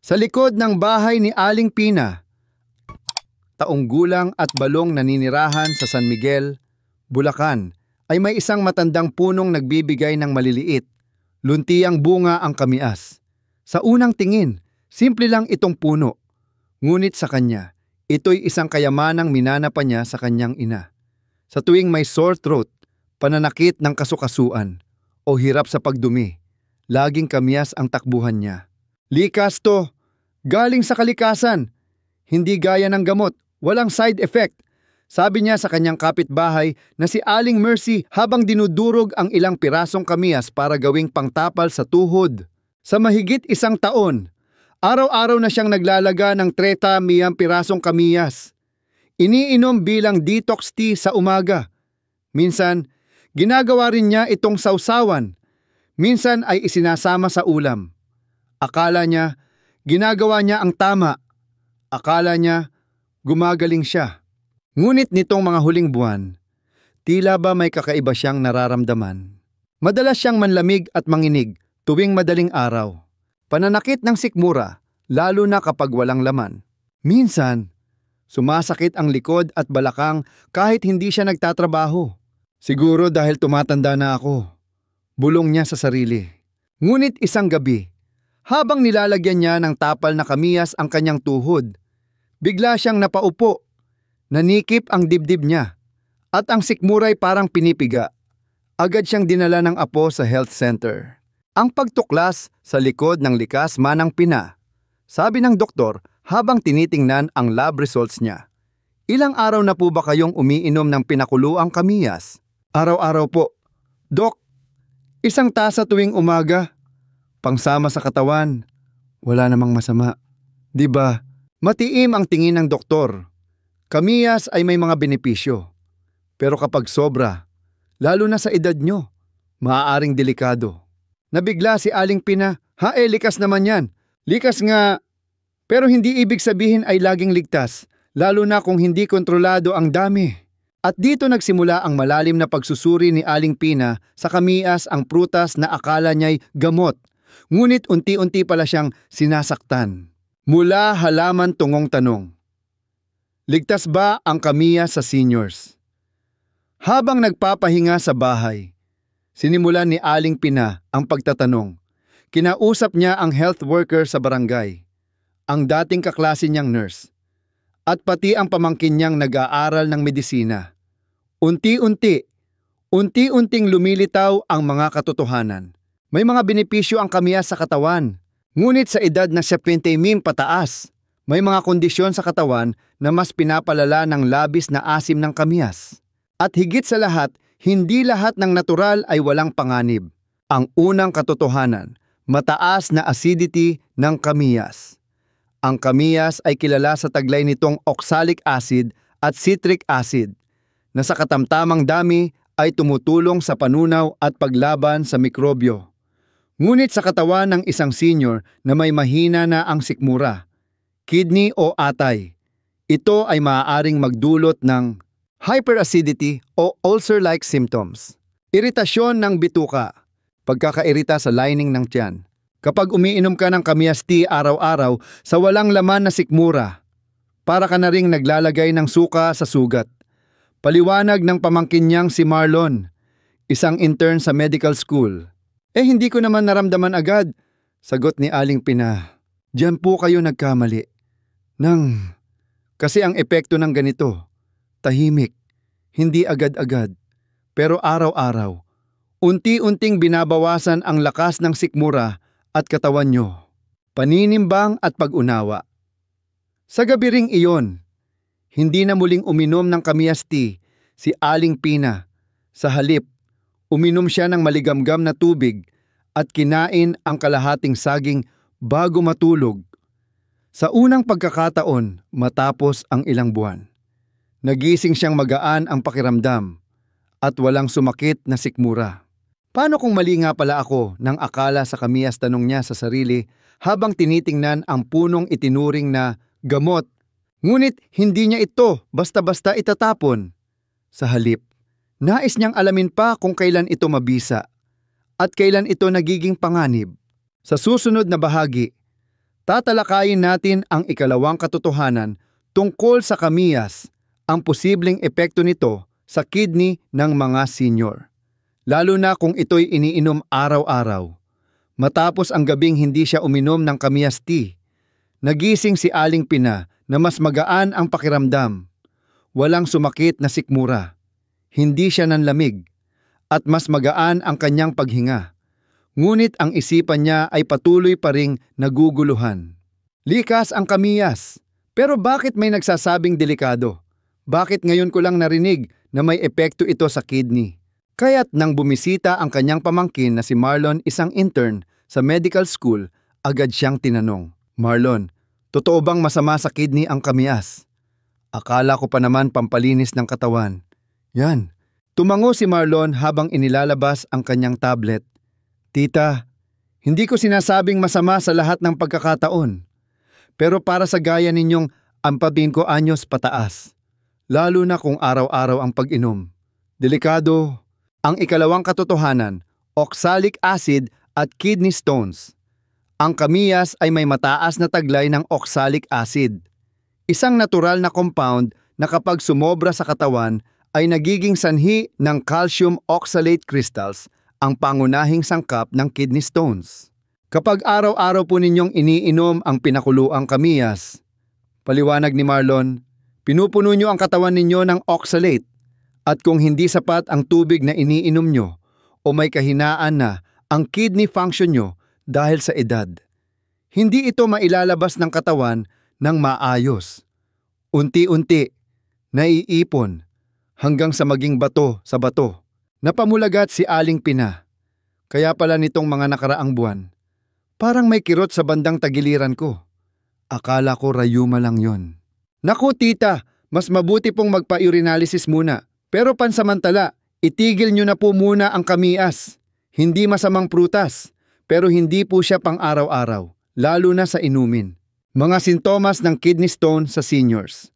Sa likod ng bahay ni Aling Pina, taong gulang at balong naninirahan sa San Miguel, Bulacan, ay may isang matandang punong nagbibigay ng maliliit, luntiang bunga ang kamias. Sa unang tingin, simple lang itong puno. Ngunit sa kanya, ito'y isang kayamanang minanapa niya sa kanyang ina. Sa tuwing may sore throat, pananakit ng kasukasuan, o hirap sa pagdumi, laging kamias ang takbuhan niya. Likas to, galing sa kalikasan, hindi gaya ng gamot, walang side effect. Sabi niya sa kanyang kapitbahay na si Aling Mercy habang dinudurog ang ilang pirasong kamias para gawing pangtapal sa tuhod. Sa mahigit 1 taon, araw-araw na siyang naglalaga ng 30 pirasong kamiyas. Iniinom bilang detox tea sa umaga. Minsan, ginagawa rin niya itong sausawan. Minsan ay isinasama sa ulam. Akala niya, ginagawa niya ang tama. Akala niya, gumagaling siya. Ngunit nitong mga huling buwan, tila ba may kakaiba siyang nararamdaman. Madalas siyang manlamig at manginig tuwing madaling araw. Pananakit ng sikmura, lalo na kapag walang laman. Minsan, sumasakit ang likod at balakang kahit hindi siya nagtatrabaho. Siguro dahil tumatanda na ako, bulong niya sa sarili. Ngunit isang gabi, habang nilalagyan niya ng tapal na kamiyas ang kanyang tuhod, bigla siyang napaupo. Nanikip ang dibdib niya at ang sikmuray parang pinipiga. Agad siyang dinala ng apo sa health center. Ang pagtuklas sa likod ng likas manang Pina. Sabi ng doktor habang tinitingnan ang lab results niya. Ilang araw na po ba kayong umiinom ng pinakuluang kamiyas? Araw-araw po. Dok, 1 tasa tuwing umaga. Pangsama sa katawan. Wala namang masama. Di ba? Matiim ang tingin ng doktor. Kamiyas ay may mga benepisyo. Pero kapag sobra, lalo na sa edad nyo, maaaring delikado. Nabigla si Aling Pina, likas naman yan. Likas nga, pero hindi ibig sabihin ay laging ligtas, lalo na kung hindi kontrolado ang dami. At dito nagsimula ang malalim na pagsusuri ni Aling Pina sa kamiyas, ang prutas na akala niya'y gamot. Ngunit unti-unti pala siyang sinasaktan. Mula halaman tungong tanong. Ligtas ba ang kamiyas sa seniors? Habang nagpapahinga sa bahay, sinimulan ni Aling Pina ang pagtatanong. Kinausap niya ang health worker sa barangay, ang dating kaklase niyang nurse, at pati ang pamangkin niyang nag-aaral ng medisina. Unti-unting lumilitaw ang mga katotohanan. May mga benepisyo ang kamiyas sa katawan, ngunit sa edad na 70 pataas, may mga kondisyon sa katawan na mas pinapalala ng labis na asim ng kamiyas. At higit sa lahat, hindi lahat ng natural ay walang panganib. Ang unang katotohanan, mataas na acidity ng kamiyas. Ang kamiyas ay kilala sa taglay nitong oxalic acid at citric acid, na sa katamtamang dami ay tumutulong sa panunaw at paglaban sa mikrobyo. Ngunit sa katawan ng isang senior na may mahina na ang sikmura, kidney o atay, ito ay maaaring magdulot ng hyperacidity o ulcer-like symptoms. Iritasyon ng bituka, pagkakairita sa lining ng tiyan. Kapag umiinom ka ng kamiyas tea araw-araw sa walang laman na sikmura, para ka na ring naglalagay ng suka sa sugat. Paliwanag ng pamangkin niyang si Marlon, isang intern sa medical school. Hindi ko naman naramdaman agad, sagot ni Aling Pina. Diyan po kayo nagkamali. Kasi ang epekto ng ganito, tahimik, hindi agad-agad, pero araw-araw, unti-unting binabawasan ang lakas ng sikmura at katawan nyo. Paninimbang at pag-unawa. Sa gabi ring iyon, hindi na muling uminom ng kamiyas tea si Aling Pina. Sa halip, uminom siya ng maligamgam na tubig at kinain ang kalahating saging bago matulog. Sa unang pagkakataon matapos ang ilang buwan, nagising siyang magaan ang pakiramdam at walang sumakit na sikmura. Paano kung mali nga pala ako nang akala sa kamiyas, tanong niya sa sarili habang tinitingnan ang punong itinuring na gamot. Ngunit hindi niya ito basta-basta itatapon. Sa halip, nais niyang alamin pa kung kailan ito mabisa at kailan ito nagiging panganib. Sa susunod na bahagi, Tatalakayin natin ang ikalawang katotohanan tungkol sa kamiyas, ang posibleng epekto nito sa kidney ng mga senior. Lalo na kung ito'y iniinom araw-araw. Matapos ang gabing hindi siya uminom ng kamiyas tea, nagising si Aling Pina na mas magaan ang pakiramdam. Walang sumakit na sikmura. Hindi siya nanlamig. At mas magaan ang kanyang paghinga. Ngunit ang isipan niya ay patuloy pa ring naguguluhan. Likas ang kamiyas. Pero bakit may nagsasabing delikado? Bakit ngayon ko lang narinig na may epekto ito sa kidney? Kaya't nang bumisita ang kanyang pamangkin na si Marlon, isang intern sa medical school, agad siyang tinanong, "Marlon, totoo bang masama sa kidney ang kamiyas?" "Akala ko pa naman pampalinis ng katawan." "Yan." Tumango si Marlon habang inilalabas ang kanyang tablet. "Tita, hindi ko sinasabing masama sa lahat ng pagkakataon. Pero para sa gaya ninyong 45 anyos pataas, lalo na kung araw-araw ang pag-inom, delikado." Ang ikalawang katotohanan, oxalic acid at kidney stones. Ang kamiyas ay may mataas na taglay ng oxalic acid. Isang natural na compound na kapag sumobra sa katawan ay nagiging sanhi ng calcium oxalate crystals, ang pangunahing sangkap ng kidney stones. Kapag araw-araw po ninyong iniinom ang pinakuluang kamiyas, paliwanag ni Marlon, pinupuno nyo ang katawan ninyo ng oxalate. At kung hindi sapat ang tubig na iniinom nyo o may kahinaan na ang kidney function nyo dahil sa edad, hindi ito mailalabas ng katawan ng maayos. Unti-unti, naiipon hanggang sa maging bato sa bato. Napamulagat si Aling Pina. Kaya pala nitong mga nakaraang buwan, parang may kirot sa bandang tagiliran ko. Akala ko rayuma lang yon. "Naku tita, mas mabuti pong magpa-urinalysis muna. Pero pansamantala, itigil nyo na po muna ang kamiyas. Hindi masamang prutas, pero hindi po siya pang araw-araw, lalo na sa inumin." Mga sintomas ng kidney stone sa seniors.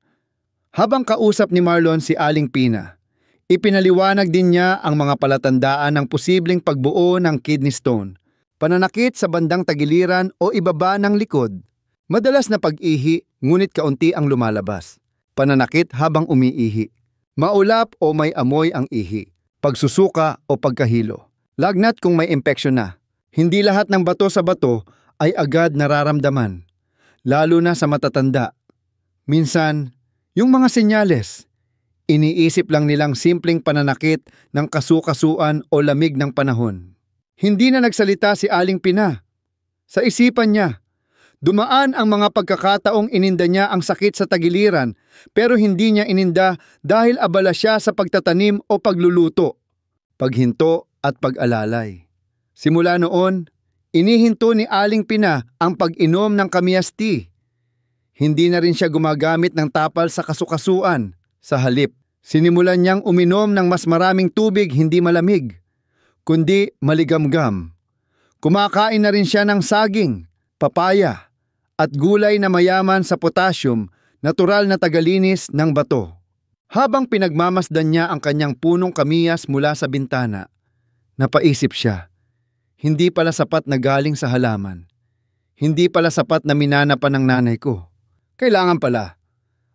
Habang kausap ni Marlon si Aling Pina, ipinaliwanag din niya ang mga palatandaan ng posibleng pagbuo ng kidney stone. Pananakit sa bandang tagiliran o ibaba ng likod. Madalas na pag-ihi, ngunit kaunti ang lumalabas. Pananakit habang umiihi. Maulap o may amoy ang ihi, pagsusuka o pagkahilo. Lagnat kung may impeksyon na. Hindi lahat ng bato sa bato ay agad nararamdaman, lalo na sa matatanda. Minsan, yung mga senyales, iniisip lang nilang simpleng pananakit ng kasukasuan o lamig ng panahon. Hindi na nagsalita si Aling Pina. Sa isipan niya, dumaan ang mga pagkakataong ininda niya ang sakit sa tagiliran, pero hindi niya ininda dahil abala siya sa pagtatanim o pagluluto, paghinto at pag-alalay. Simula noon, inihinto ni Aling Pina ang pag-inom ng kamiyas tea. Hindi na rin siya gumagamit ng tapal sa kasukasuan. Sa halip, sinimulan niyang uminom ng mas maraming tubig, hindi malamig, kundi maligamgam. Kumakain na rin siya ng saging, papaya, at gulay na mayaman sa potassium, natural na tagalinis ng bato. Habang pinagmamasdan niya ang kanyang punong kamiyas mula sa bintana, napaisip siya, hindi pala sapat na galing sa halaman. Hindi pala sapat na minana pa ng nanay ko. Kailangan pala.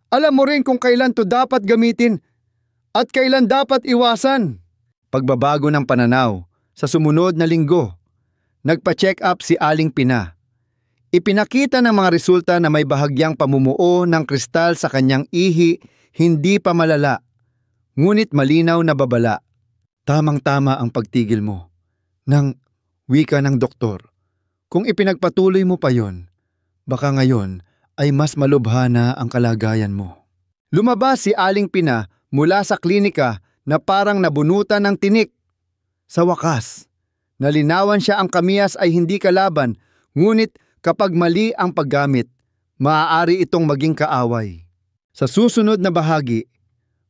Alam mo rin kung kailan to dapat gamitin at kailan dapat iwasan. Pagbabago ng pananaw. Sa sumunod na linggo, nagpa-check up si Aling Pina. Ipinakita ng mga resulta na may bahagyang pamumuo ng kristal sa kanyang ihi, hindi pa malala, ngunit malinaw na babala. Tamang-tama ang pagtigil mo. Nang wika ng doktor, kung ipinagpatuloy mo pa yon, baka ngayon ay mas malubha na ang kalagayan mo. Lumabas si Aling Pina mula sa klinika na parang nabunutan ng tinik. Sa wakas, nalinawan siya ang kamiyas ay hindi kalaban, ngunit kapag mali ang paggamit, maaari itong maging kaaway. Sa susunod na bahagi,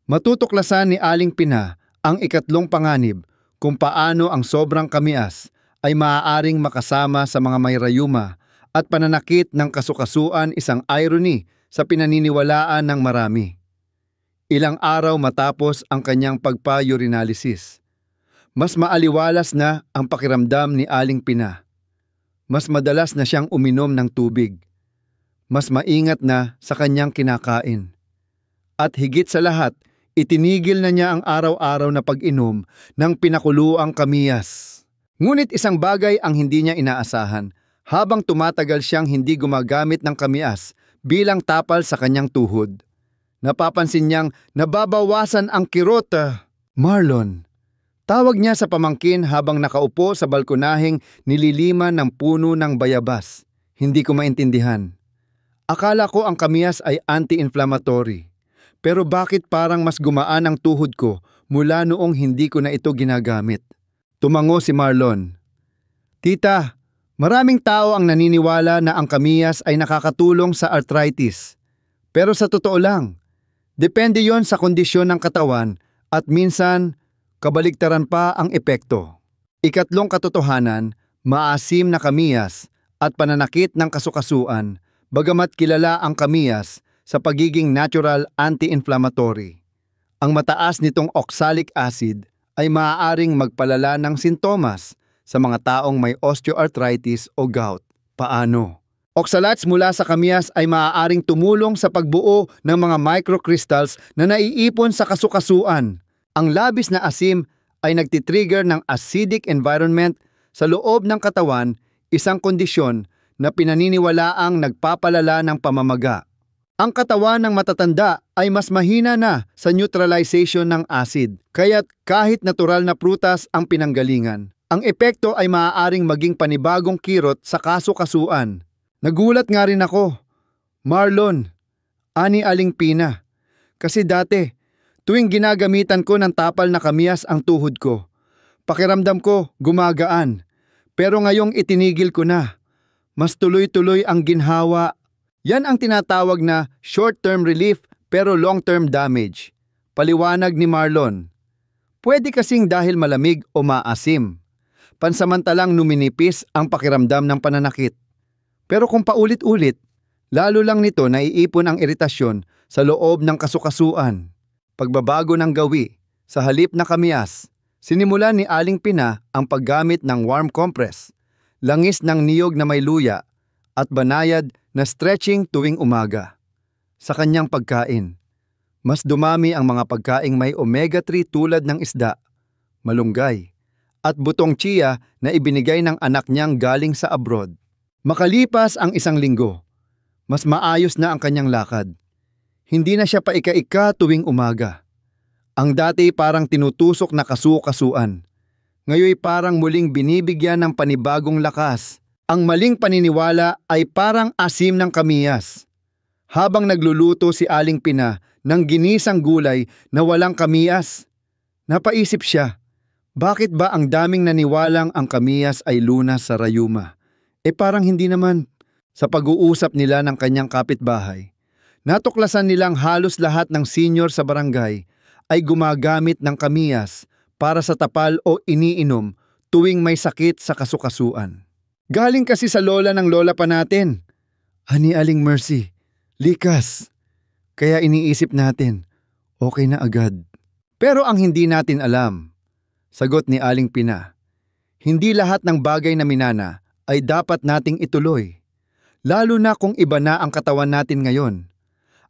matutuklasan ni Aling Pina ang ikatlong panganib kung paano ang sobrang kamiyas ay maaaring makasama sa mga may rayuma at pananakit ng kasukasuan, isang irony sa pinaniniwalaan ng marami. Ilang araw matapos ang kanyang pagpa-urinalysis, mas maaliwalas na ang pakiramdam ni Aling Pina. Mas madalas na siyang uminom ng tubig. Mas maingat na sa kanyang kinakain. At higit sa lahat, itinigil na niya ang araw-araw na pag-inom ng pinakuluang kamiyas. Ngunit isang bagay ang hindi niya inaasahan. Habang tumatagal siyang hindi gumagamit ng kamiyas bilang tapal sa kanyang tuhod, napapansin niyang nababawasan ang kirot. Marlon, tawag niya sa pamangkin habang nakaupo sa balkonaheng nililiman ng puno ng bayabas. Hindi ko maintindihan. Akala ko ang kamiyas ay anti-inflammatory. Pero bakit parang mas gumaan ang tuhod ko mula noong hindi ko na ito ginagamit? Tumango si Marlon. Tita, maraming tao ang naniniwala na ang kamiyas ay nakakatulong sa arthritis. Pero sa totoo lang, depende yon sa kondisyon ng katawan at minsan kabaligtaran pa ang epekto. Ikatlong katotohanan, maasim na kamiyas at pananakit ng kasukasuan, bagamat kilala ang kamiyas sa pagiging natural anti-inflammatory. Ang mataas nitong oxalic acid ay maaaring magpalala ng sintomas sa mga taong may osteoarthritis o gout. Paano? Oxalates mula sa kamiyas ay maaaring tumulong sa pagbuo ng mga microcrystals na naiipon sa kasukasuan. Ang labis na asim ay nagtitrigger ng acidic environment sa loob ng katawan, isang kondisyon na pinaniniwalaang nagpapalala ng pamamaga. Ang katawan ng matatanda ay mas mahina na sa neutralization ng acid, kaya't kahit natural na prutas ang pinanggalingan, ang epekto ay maaaring maging panibagong kirot sa kasukasuan. Nagulat nga rin ako. Marlon, ani Aling Pina. Kasi dati, tuwing ginagamitan ko ng tapal na kamiyas ang tuhod ko, pakiramdam ko gumagaan. Pero ngayong itinigil ko na, mas tuloy-tuloy ang ginhawa. Yan ang tinatawag na short-term relief pero long-term damage. Paliwanag ni Marlon. Pwede kasing dahil malamig o maasim. Pansamantalang numinipis ang pakiramdam ng pananakit. Pero kung paulit-ulit, lalo lang nito naiipon ang iritasyon sa loob ng kasukasuan. Pagbabago ng gawi, sa halip na kamiyas, sinimulan ni Aling Pina ang paggamit ng warm compress, langis ng niyog na may luya, at banayad na stretching tuwing umaga. Sa kanyang pagkain, mas dumami ang mga pagkaing may omega-3 tulad ng isda, malunggay, at butong chia na ibinigay ng anak niyang galing sa abroad. Makalipas ang isang linggo, mas maayos na ang kanyang lakad. Hindi na siya paika-ika tuwing umaga. Ang dati parang tinutusok na kasukasuan, ngayon parang muling binibigyan ng panibagong lakas. Ang maling paniniwala ay parang asim ng kamiyas. Habang nagluluto si Aling Pina ng ginisang gulay na walang kamiyas, napaisip siya, bakit ba ang daming naniwalang ang kamiyas ay lunas sa rayuma? Parang hindi naman. Sa pag-uusap nila ng kanyang kapitbahay, natuklasan nilang halos lahat ng senior sa barangay ay gumagamit ng kamiyas para sa tapal o iniinom tuwing may sakit sa kasukasuan. Galing kasi sa lola ng lola pa natin. Ani Aling Mercy, likas. Kaya iniisip natin, okay na agad. Pero ang hindi natin alam, sagot ni Aling Pina, hindi lahat ng bagay na minana ay dapat nating ituloy. Lalo na kung iba na ang katawan natin ngayon.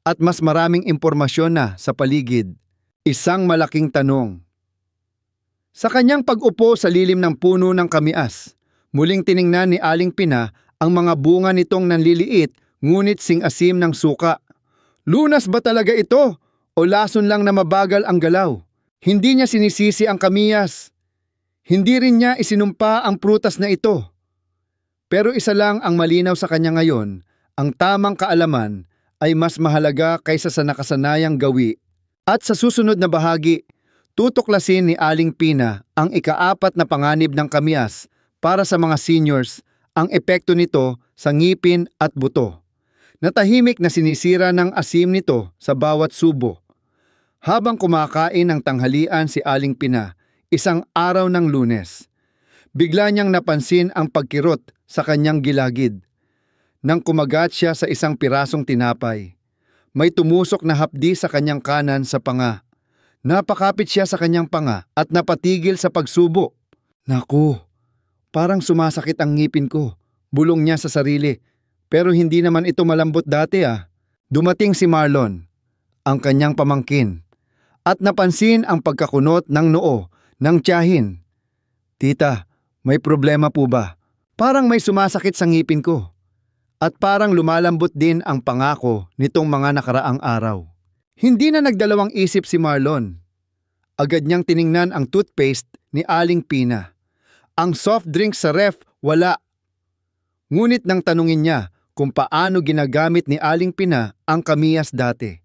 At mas maraming impormasyon na sa paligid. Isang malaking tanong. Sa kanyang pag-upo sa lilim ng puno ng kamiyas, muling tiningnan ni Aling Pina ang mga bunga nitong nanliliit ngunit sing-asim ng suka. Lunas ba talaga ito o lason lang na mabagal ang galaw? Hindi niya sinisisi ang kamiyas. Hindi rin niya isinumpa ang prutas na ito. Pero isa lang ang malinaw sa kanya ngayon, ang tamang kaalaman ay mas mahalaga kaysa sa nakasanayang gawi. At sa susunod na bahagi, tutuklasin ni Aling Pina ang ika-4 na panganib ng kamiyas para sa mga seniors, ang epekto nito sa ngipin at buto. Natahimik na sinisira ng asim nito sa bawat subo. Habang kumakain ng tanghalian si Aling Pina, isang araw ng Lunes, bigla niyang napansin ang pagkirot sa kanyang gilagid. Nang kumagat siya sa isang pirasong tinapay, may tumusok na hapdi sa kanyang kanan sa panga. Napakapit siya sa kanyang panga at napatigil sa pagsubo. Naku, parang sumasakit ang ngipin ko, bulong niya sa sarili. Pero hindi naman ito malambot dati ah. Dumating si Marlon, ang kanyang pamangkin, at napansin ang pagkakunot ng noo ng tiyahin. Tita, may problema po ba? Parang may sumasakit sa ngipin ko. At parang lumalambot din ang pangako nitong mga nakaraang araw. Hindi na nagdalawang isip si Marlon. Agad niyang tiningnan ang toothpaste ni Aling Pina. Ang soft drink sa ref, wala. Ngunit nang tanungin niya kung paano ginagamit ni Aling Pina ang kamiyas dati.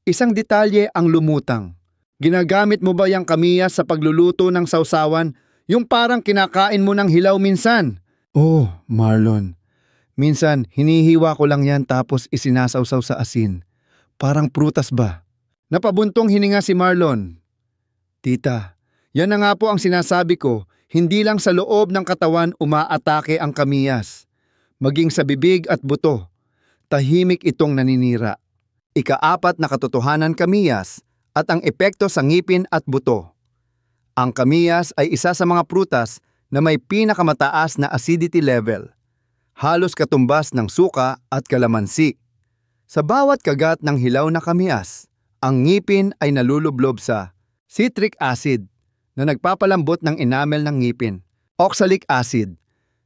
Isang detalye ang lumutang. Ginagamit mo ba yung kamiyas sa pagluluto ng sausawan, yung parang kinakain mo ng hilaw minsan? Oh, Marlon. Minsan hinihiwa ko lang yan tapos isinasawsaw sa asin. Parang prutas ba? Napabuntong hininga si Marlon. Tita, yan na nga po ang sinasabi ko, hindi lang sa loob ng katawan umaatake ang kamiyas. Maging sa bibig at buto, tahimik itong naninira. Ika-4 na katotohanan kamiyas at ang epekto sa ngipin at buto. Ang kamiyas ay isa sa mga prutas na may pinakamataas na acidity level, halos katumbas ng suka at kalamansi. Sa bawat kagat ng hilaw na kamiyas, ang ngipin ay nalulublob sa citric acid na nagpapalambot ng enamel ng ngipin, oxalic acid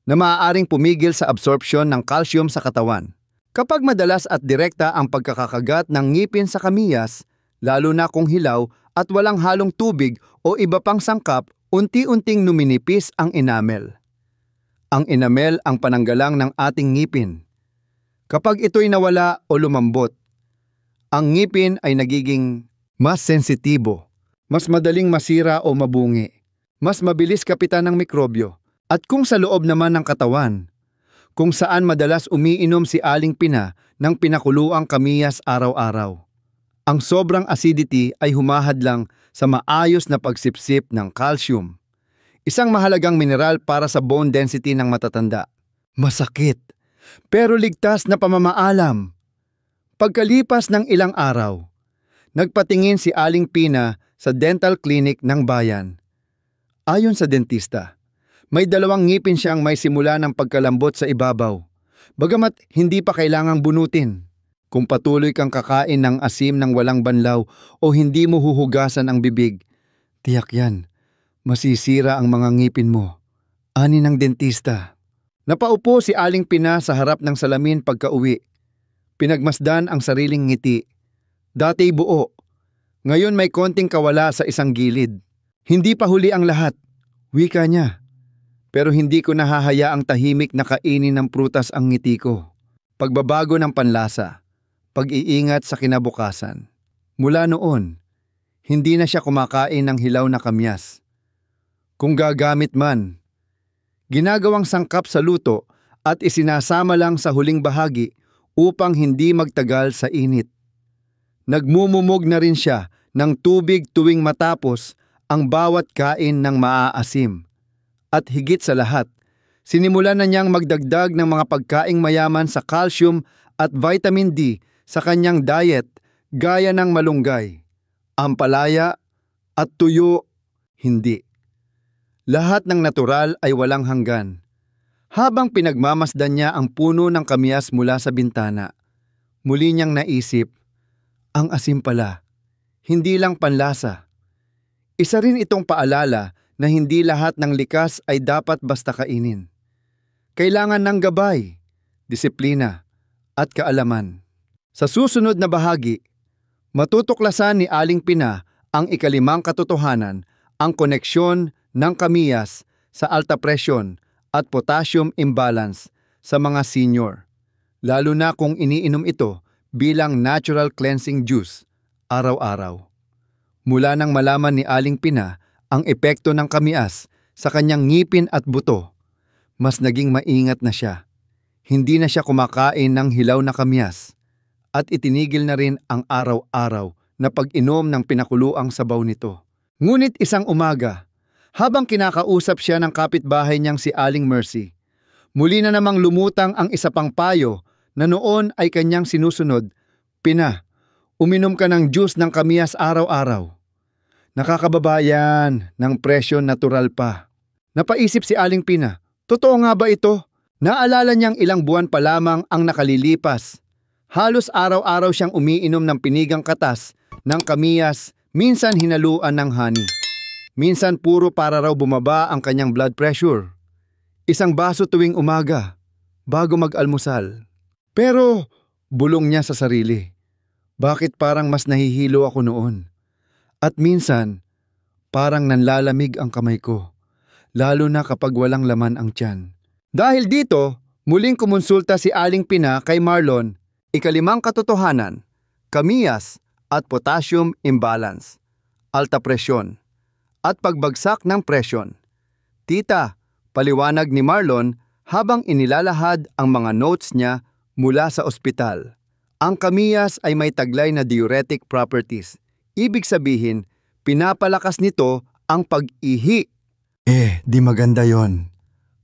na maaaring pumigil sa absorption ng calcium sa katawan. Kapag madalas at direkta ang pagkakakagat ng ngipin sa kamiyas, lalo na kung hilaw at walang halong tubig o iba pang sangkap, unti-unting numinipis ang enamel. Ang enamel ang pananggalang ng ating ngipin. Kapag ito'y nawala o lumambot, ang ngipin ay nagiging mas sensitibo, mas madaling masira o mabungi, mas mabilis kapitan ng mikrobyo. At kung sa loob naman ng katawan, kung saan madalas umiinom si Aling Pina ng pinakuluang kamiyas araw-araw, ang sobrang acidity ay humahadlang sa maayos na pagsipsip ng calcium, isang mahalagang mineral para sa bone density ng matatanda. Masakit, pero ligtas na pamamaalam. Pagkalipas ng ilang araw, nagpatingin si Aling Pina sa dental clinic ng bayan. Ayon sa dentista, may 2 ngipin siyang may simula ng pagkalambot sa ibabaw, bagamat hindi pa kailangang bunutin. Kung patuloy kang kakain ng asim ng walang banlaw o hindi mo huhugasan ang bibig, tiyak yan, masisira ang mga ngipin mo. Ani ng dentista. Napaupo si Aling Pina sa harap ng salamin pagka-uwi. Pinagmasdan ang sariling ngiti. Dati buo. Ngayon may konting kawala sa isang gilid. Hindi pa huli ang lahat. Wika niya. Pero hindi ko nahahayaang tahimik na kainin ng prutas ang ngiti ko. Pagbabago ng panlasa. Pag-iingat sa kinabukasan. Mula noon, hindi na siya kumakain ng hilaw na kamyas. Kung gagamit man, ginagawang sangkap sa luto at isinasama lang sa huling bahagi upang hindi magtagal sa init. Nagmumumog na rin siya ng tubig tuwing matapos ang bawat kain ng maaasim. At higit sa lahat, sinimulan na niyang magdagdag ng mga pagkaing mayaman sa calcium at vitamin D sa kanyang diet gaya ng malunggay, ampalaya at tuyo, hindi. Lahat ng natural ay walang hanggan. Habang pinagmamasdan niya ang puno ng kamyas mula sa bintana, muli niyang naisip, ang asim pala, hindi lang panlasa. Isa rin itong paalala na hindi lahat ng likas ay dapat basta kainin. Kailangan ng gabay, disiplina, at kaalaman. Sa susunod na bahagi, matutuklasan ni Aling Pina ang ika-5 katotohanan, ang koneksyon ng kamiyas sa alta presyon at potassium imbalance sa mga senior, lalo na kung iniinom ito bilang natural cleansing juice araw-araw. Mula nang malaman ni Aling Pina ang epekto ng kamiyas sa kanyang ngipin at buto, mas naging maingat na siya. Hindi na siya kumakain ng hilaw na kamyas at itinigil na rin ang araw-araw na pag-inom ng pinakuluang sabaw nito. Ngunit isang umaga, habang kinakausap siya ng kapitbahay niyang si Aling Mercy, muli na namang lumutang ang isa pang payo na noon ay kanyang sinusunod. Pina, uminom ka ng juice ng kamiyas araw-araw. Nakakababayan ng presyo natural pa. Napaisip si Aling Pina, totoo nga ba ito? Naalala niyang ilang buwan pa lamang ang nakalilipas. Halos araw-araw siyang umiinom ng pinigang katas ng kamiyas, minsan hinaluan ng honey. Minsan puro para raw bumaba ang kanyang blood pressure. Isang baso tuwing umaga, bago mag-almusal. Pero, bulong niya sa sarili, bakit parang mas nahihilo ako noon? At minsan, parang nanlalamig ang kamay ko, lalo na kapag walang laman ang tiyan. Dahil dito, muling kumonsulta si Aling Pina kay Marlon, ikalimang katotohanan, kamiyas at potassium imbalance, alta presyon, at pagbagsak ng presyon. Tita, paliwanag ni Marlon habang inilalahad ang mga notes niya mula sa ospital. Ang kamiyas ay may taglay na diuretic properties. Ibig sabihin, pinapalakas nito ang pag-ihi. Di maganda yon.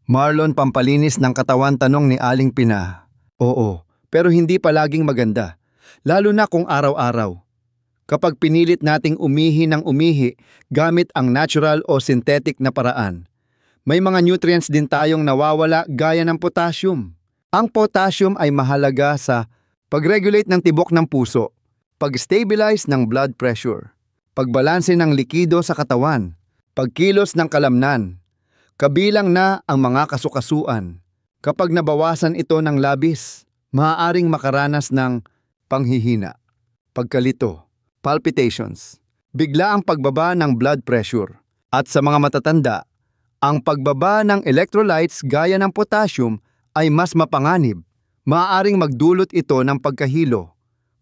Marlon, pampalinis ng katawan, tanong ni Aling Pina. Oo, pero hindi palaging maganda, lalo na kung araw-araw. Kapag pinilit nating umihi ng umihi gamit ang natural o synthetic na paraan, may mga nutrients din tayong nawawala gaya ng potassium. Ang potassium ay mahalaga sa pag-regulate ng tibok ng puso, pag-stabilize ng blood pressure, pagbalanse ng likido sa katawan, pagkilos ng kalamnan, kabilang na ang mga kasukasuan. Kapag nabawasan ito ng labis, maaaring makaranas ng panghihina, pagkalito, palpitations, bigla ang pagbaba ng blood pressure, at sa mga matatanda, ang pagbaba ng electrolytes gaya ng potassium ay mas mapanganib. Maaaring magdulot ito ng pagkahilo,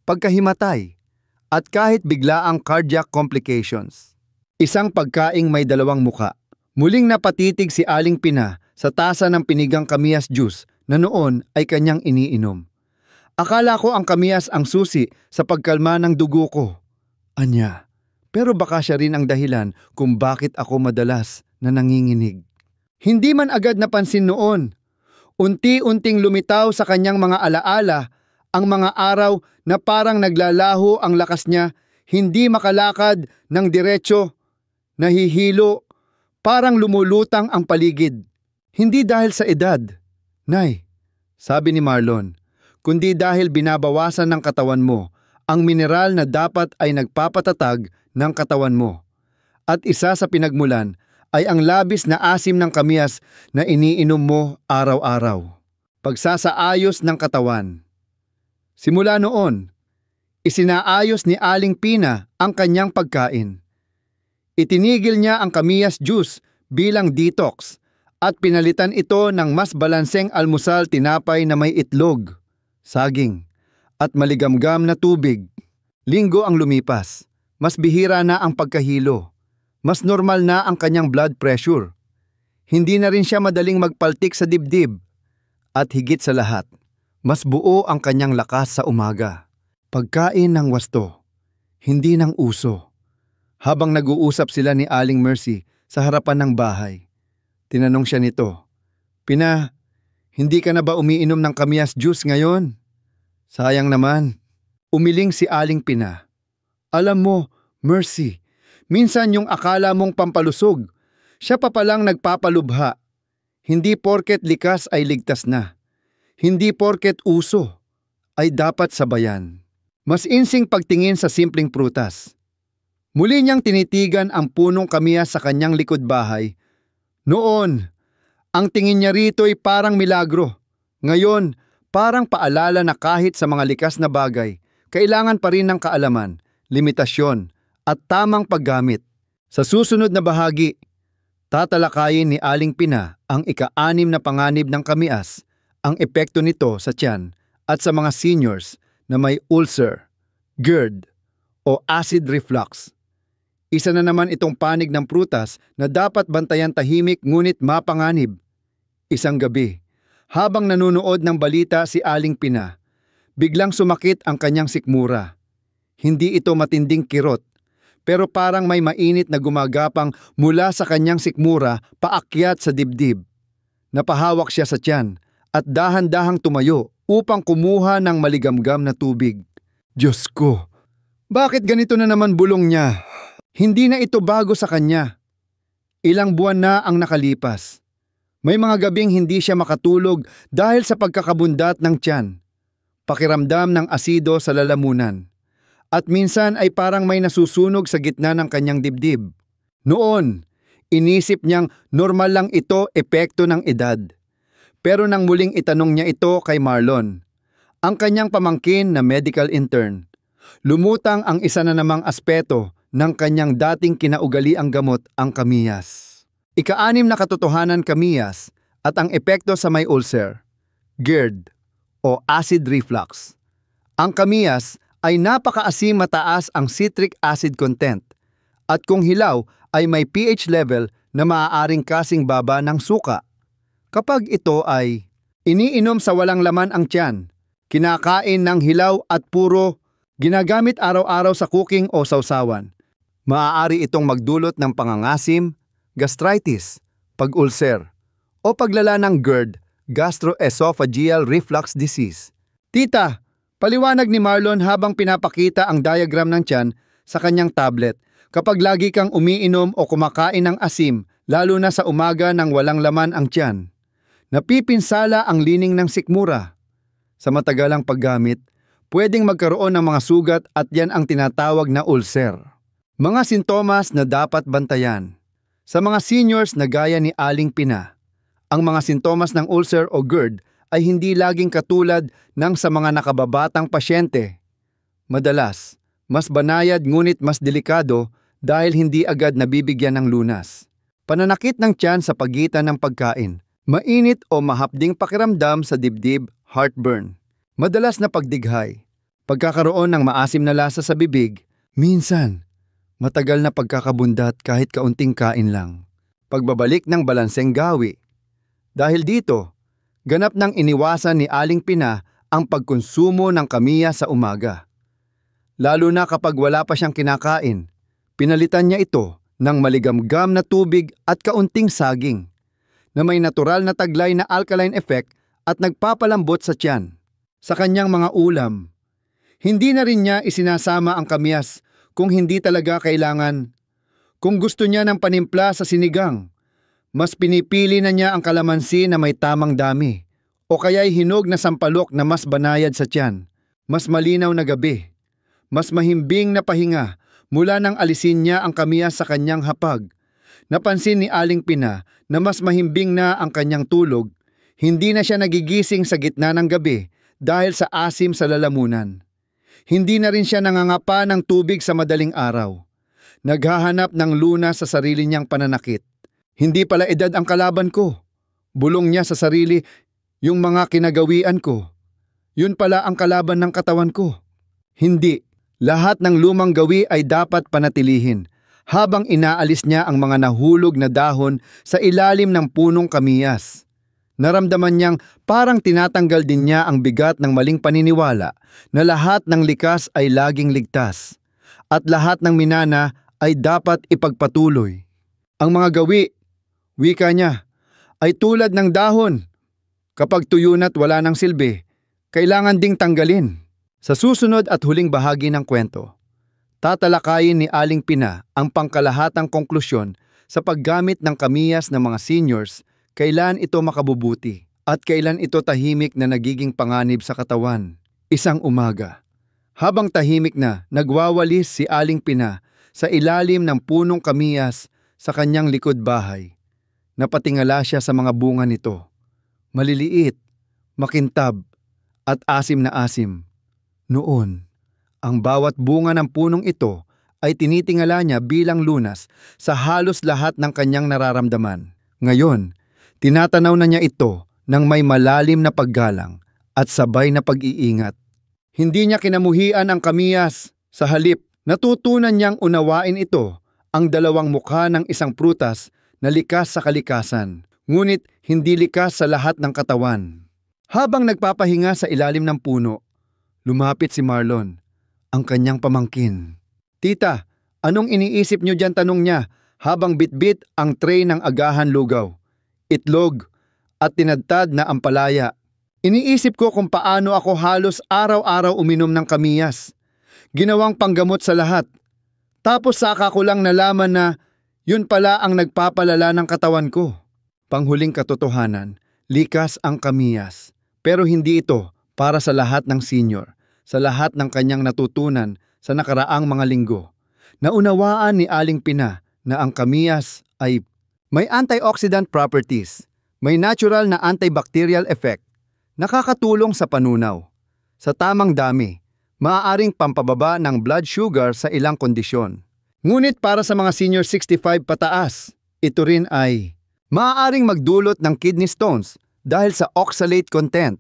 pagkahimatay, at kahit biglaang cardiac complications. Isang pagkaing may dalawang muka. Muling napatitig si Aling Pina sa tasa ng pinigang kamiyas juice na noon ay kanyang iniinom. Akala ko ang kamiyas ang susi sa pagkalma ng dugo ko. Anya, pero baka siya rin ang dahilan kung bakit ako madalas na nanginginig. Hindi man agad napansin noon. Unti-unting lumitaw sa kanyang mga alaala ang mga araw na parang naglalaho ang lakas niya, hindi makalakad ng diretso, nahihilo, parang lumulutang ang paligid. Hindi dahil sa edad, Nay, sabi ni Marlon, kundi dahil binabawasan ng katawan mo ang mineral na dapat ay nagpapatatag ng katawan mo. At isa sa pinagmulan ay ang labis na asim ng kamiyas na iniinom mo araw-araw. Pagsasaayos ng katawan. Simula noon, isinaayos ni Aling Pina ang kanyang pagkain. Itinigil niya ang kamiyas juice bilang detox at pinalitan ito ng mas balanseng almusal, tinapay na may itlog, saging, at maligamgam na tubig. Linggo ang lumipas, mas bihira na ang pagkahilo. Mas normal na ang kanyang blood pressure. Hindi na rin siya madaling magpaltik sa dibdib. At higit sa lahat, mas buo ang kanyang lakas sa umaga. Pagkain ng wasto, hindi ng uso. Habang nag-uusap sila ni Aling Mercy sa harapan ng bahay, tinanong siya nito, Pina, hindi ka na ba umiinom ng kamiyas juice ngayon? Sayang naman. Umiling si Aling Pina. Alam mo, Mercy, minsan yung akala mong pampalusog, siya pa palang nagpapalubha. Hindi porket likas ay ligtas na. Hindi porket uso ay dapat sabayan. Mas insing pagtingin sa simpleng prutas. Muli niyang tinitigan ang punong kamiyas sa kanyang likod bahay. Noon, ang tingin niya rito'y parang milagro. Ngayon, parang paalala na kahit sa mga likas na bagay, kailangan pa rin ng kaalaman, limitasyon, at tamang paggamit. Sa susunod na bahagi, tatalakayin ni Aling Pina ang ika-6 na panganib ng kamiyas, ang epekto nito sa tiyan at sa mga seniors na may ulcer, GERD, o acid reflux. Isa na naman itong panig ng prutas na dapat bantayan tahimik ngunit mapanganib. Isang gabi, habang nanonood ng balita si Aling Pina, biglang sumakit ang kanyang sikmura. Hindi ito matinding kirot, pero parang may mainit na gumagapang mula sa kanyang sikmura paakyat sa dibdib. Napahawak siya sa tiyan at dahan-dahang tumayo upang kumuha ng maligamgam na tubig. Diyos ko, bakit ganito na naman bulong niya? Hindi na ito bago sa kanya. Ilang buwan na ang nakalipas. May mga gabing hindi siya makatulog dahil sa pagkakabundat ng tiyan, pakiramdam ng asido sa lalamunan, at minsan ay parang may nasusunog sa gitna ng kanyang dibdib. Noon, inisip niyang normal lang ito, epekto ng edad. Pero nang muling itanong niya ito kay Marlon, ang kanyang pamangkin na medical intern, lumutang ang isa na namang aspeto ng kanyang dating kinaugaliang gamot, ang kamiyas. Ika-6 na katotohanan, kamiyas at ang epekto sa may ulcer, GERD o acid reflux. Ang kamiyas ay napakaasim, mataas ang citric acid content at kung hilaw ay may pH level na maaaring kasing baba ng suka. Kapag ito ay iniinom sa walang laman ang tiyan, kinakain ng hilaw at puro, ginagamit araw-araw sa cooking o sausawan, maaari itong magdulot ng pangangasim, gastritis, pag-ulcer, o paglala ng GERD, gastroesophageal reflux disease. Tita, paliwanag ni Marlon habang pinapakita ang diagram ng tiyan sa kanyang tablet. Kapag lagi kang umiinom o kumakain ng asim, lalo na sa umaga nang walang laman ang tiyan, napipinsala ang lining ng sikmura. Sa matagalang paggamit, pwedeng magkaroon ng mga sugat at yan ang tinatawag na ulcer. Mga sintomas na dapat bantayan. Sa mga seniors na gaya ni Aling Pina, ang mga sintomas ng ulcer o GERD ay hindi laging katulad ng sa mga nakababatang pasyente. Madalas, mas banayad ngunit mas delikado dahil hindi agad nabibigyan ng lunas. Pananakit ng tiyan sa pagitan ng pagkain, mainit o mahapding pakiramdam sa dibdib, heartburn. Madalas na pagdighay, pagkakaroon ng maasim na lasa sa bibig, minsan matagal na pagkakabundat kahit kaunting kain lang. Pagbabalik ng balanseng gawi. Dahil dito, ganap nang iniwasan ni Aling Pina ang pagkonsumo ng kamiyas sa umaga. Lalo na kapag wala pa siyang kinakain, pinalitan niya ito ng maligamgam na tubig at kaunting saging na may natural na taglay na alkaline effect at nagpapalambot sa tiyan. Sa kanyang mga ulam, hindi na rin niya isinasama ang kamiyas kung hindi talaga kailangan. Kung gusto niya ng panimpla sa sinigang, mas pinipili na niya ang kalamansi na may tamang dami o kaya'y hinog na sampalok na mas banayad sa tiyan, mas malinaw na gabi, mas mahimbing na pahinga mula nang alisin niya ang kamiyas sa kanyang hapag. Napansin ni Aling Pina na mas mahimbing na ang kanyang tulog, hindi na siya nagigising sa gitna ng gabi dahil sa asim sa lalamunan. Hindi na rin siya nangangapa ng tubig sa madaling araw. Naghahanap ng lunas sa sarili niyang pananakit. Hindi pala edad ang kalaban ko. Bulong niya sa sarili, yung mga kinagawian ko. Yun pala ang kalaban ng katawan ko. Hindi. Lahat ng lumang gawi ay dapat panatilihin. Habang inaalis niya ang mga nahulog na dahon sa ilalim ng punong kamiyas, naramdaman niyang parang tinatanggal din niya ang bigat ng maling paniniwala na lahat ng likas ay laging ligtas at lahat ng minana ay dapat ipagpatuloy. Ang mga gawi, wika niya, ay tulad ng dahon. Kapag tuyo na't wala ng silbi, kailangan ding tanggalin. Sa susunod at huling bahagi ng kwento, tatalakayin ni Aling Pina ang pangkalahatang konklusyon sa paggamit ng kamiyas ng mga seniors. Kailan ito makabubuti at kailan ito tahimik na nagiging panganib sa katawan. Isang umaga, habang tahimik na nagwawalis si Aling Pina sa ilalim ng punong kamiyas sa kanyang likod bahay, napatingala siya sa mga bunga nito. Maliliit, makintab, at asim na asim. Noon, ang bawat bunga ng punong ito ay tinitingala niya bilang lunas sa halos lahat ng kanyang nararamdaman. Ngayon, tinatanaw na niya ito ng may malalim na paggalang at sabay na pag-iingat. Hindi niya kinamuhian ang kamiyas. Sa halip, natutunan niyang unawain ito, ang dalawang mukha ng isang prutas na likas sa kalikasan, ngunit hindi likas sa lahat ng katawan. Habang nagpapahinga sa ilalim ng puno, lumapit si Marlon, ang kanyang pamangkin. Tita, anong iniisip niyo diyan, tanong niya habang bitbit ang tray ng agahan lugaw, itlog at tinadtad na ampalaya. Iniisip ko kung paano ako halos araw-araw uminom ng kamiyas. Ginawang panggamot sa lahat. Tapos saka ko lang nalaman na yun pala ang nagpapalala ng katawan ko. Panghuling katotohanan, likas ang kamiyas. Pero hindi ito para sa lahat ng senior, sa lahat ng kanyang natutunan sa nakaraang mga linggo. Naunawaan ni Aling Pina na ang kamiyas ay may antioxidant properties, may natural na antibacterial effect, nakakatulong sa panunaw. Sa tamang dami, maaaring pampababa ng blood sugar sa ilang kondisyon. Ngunit para sa mga senior 65 pataas, ito rin ay maaaring magdulot ng kidney stones dahil sa oxalate content,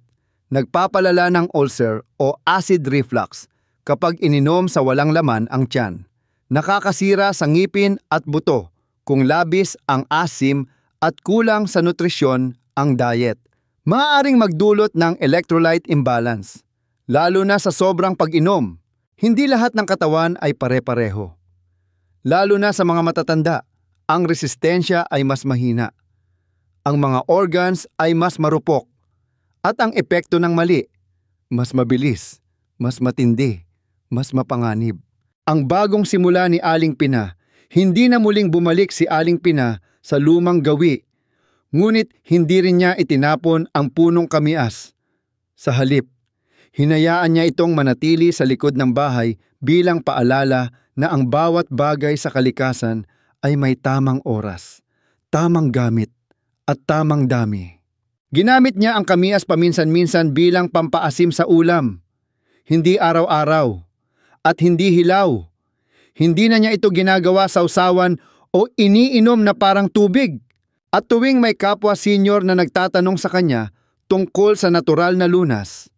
nagpapalala ng ulcer o acid reflux kapag ininom sa walang laman ang tiyan. Nakakasira sa ngipin at buto kung labis ang asim at kulang sa nutrisyon ang diet. Maaaring magdulot ng electrolyte imbalance, lalo na sa sobrang pag-inom. Hindi lahat ng katawan ay pare-pareho. Lalo na sa mga matatanda, ang resistensya ay mas mahina. Ang mga organs ay mas marupok. At ang epekto ng mali, mas mabilis, mas matindi, mas mapanganib. Ang bagong simula ni Aling Pina, hindi na muling bumalik si Aling Pina sa lumang gawi. Ngunit hindi rin niya itinapon ang punong kamias. Sa halip, hinayaan niya itong manatili sa likod ng bahay bilang paalala na ang bawat bagay sa kalikasan ay may tamang oras, tamang gamit, at tamang dami. Ginamit niya ang kamias paminsan-minsan bilang pampaasim sa ulam. Hindi araw-araw. At hindi hilaw. Hindi na niya ito ginagawa sa usawan o iniinom na parang tubig. At tuwing may kapwa senior na nagtatanong sa kanya tungkol sa natural na lunas,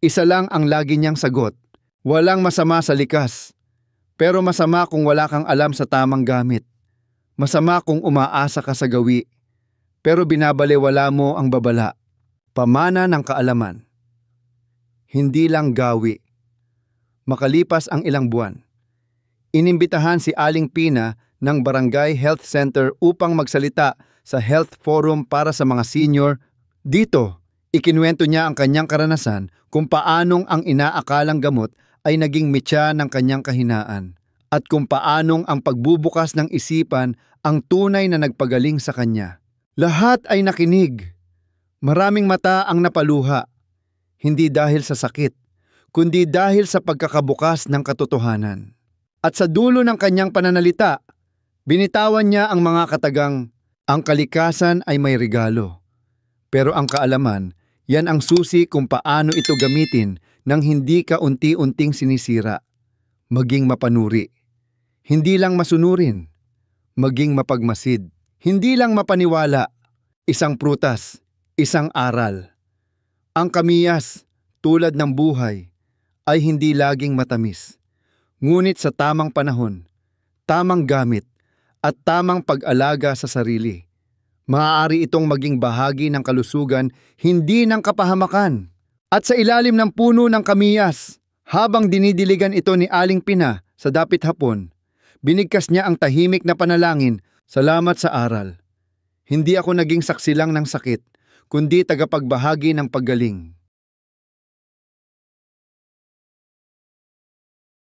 isa lang ang lagi niyang sagot. Walang masama sa likas. Pero masama kung wala kang alam sa tamang gamit. Masama kung umaasa ka sa gawi. Pero binabalewala mo ang babala, pamana ng kaalaman. Hindi lang gawi. Makalipas ang ilang buwan, inimbitahan si Aling Pina ng Barangay Health Center upang magsalita sa health forum para sa mga senior. Dito, ikinuwento niya ang kanyang karanasan kung paanong ang inaakalang gamot ay naging mitya ng kanyang kahinaan at kung paanong ang pagbubukas ng isipan ang tunay na nagpagaling sa kanya. Lahat ay nakinig. Maraming mata ang napaluha. Hindi dahil sa sakit, kundi dahil sa pagkakabukas ng katotohanan. At sa dulo ng kanyang pananalita, binitawan niya ang mga katagang, ang kalikasan ay may regalo. Pero ang kaalaman, yan ang susi kung paano ito gamitin nang hindi ka unti-unting sinisira. Maging mapanuri. Hindi lang masunurin. Maging mapagmasid. Hindi lang mapaniwala, isang prutas, isang aral. Ang kamiyas, tulad ng buhay, ay hindi laging matamis. Ngunit sa tamang panahon, tamang gamit, at tamang pag-alaga sa sarili, maaari itong maging bahagi ng kalusugan, hindi ng kapahamakan. At sa ilalim ng puno ng kamiyas, habang dinidiligan ito ni Aling Pina sa dapit hapon, binigkas niya ang tahimik na panalangin. Salamat sa aral. Hindi ako naging saksi lang ng sakit, kundi tagapagbahagi ng paggaling.